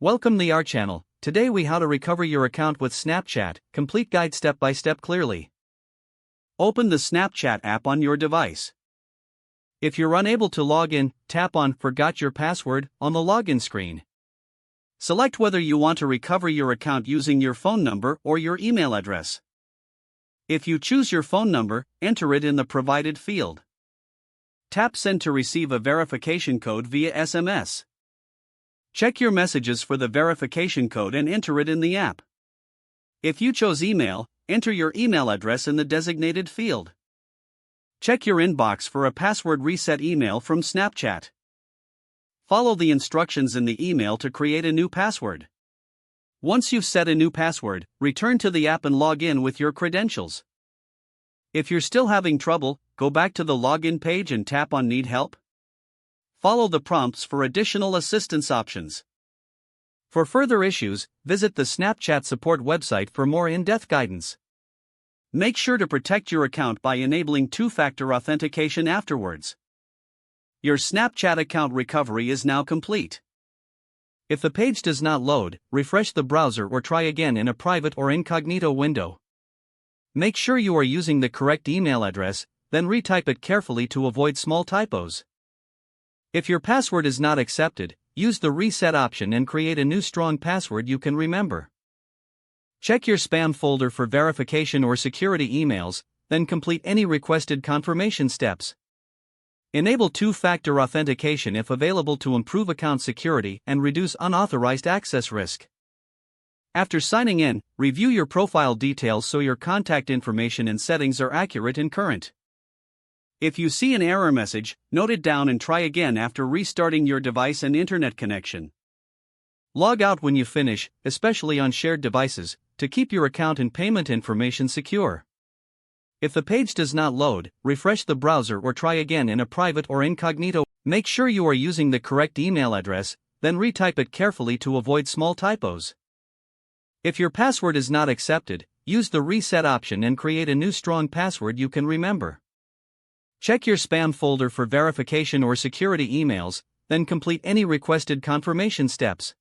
Welcome to our channel. Today we how to recover your account with Snapchat, complete guide step by step clearly. Open the Snapchat app on your device. If you're unable to log in, tap on Forgot Your Password on the login screen. Select whether you want to recover your account using your phone number or your email address. If you choose your phone number, enter it in the provided field. Tap Send to receive a verification code via SMS. Check your messages for the verification code and enter it in the app. If you chose email, enter your email address in the designated field. Check your inbox for a password reset email from Snapchat. Follow the instructions in the email to create a new password. Once you've set a new password, return to the app and log in with your credentials. If you're still having trouble, go back to the login page and tap on Need Help. Follow the prompts for additional assistance options. For further issues, visit the Snapchat support website for more in-depth guidance. Make sure to protect your account by enabling two-factor authentication afterwards. Your Snapchat account recovery is now complete. If the page does not load, refresh the browser or try again in a private or incognito window. Make sure you are using the correct email address, then retype it carefully to avoid small typos. If your password is not accepted, use the reset option and create a new strong password you can remember. Check your spam folder for verification or security emails, then complete any requested confirmation steps. Enable two-factor authentication if available to improve account security and reduce unauthorized access risk. After signing in, review your profile details so your contact information and settings are accurate and current. If you see an error message, note it down and try again after restarting your device and internet connection. Log out when you finish, especially on shared devices, to keep your account and payment information secure. If the page does not load, refresh the browser or try again in a private or incognito. Make sure you are using the correct email address, then retype it carefully to avoid small typos. If your password is not accepted, use the reset option and create a new strong password you can remember. Check your spam folder for verification or security emails, then complete any requested confirmation steps.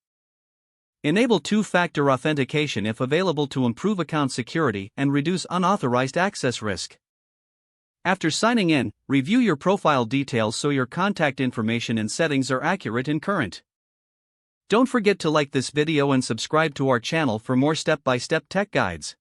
Enable two-factor authentication if available to improve account security and reduce unauthorized access risk. After signing in, review your profile details so your contact information and settings are accurate and current. Don't forget to like this video and subscribe to our channel for more step-by-step tech guides.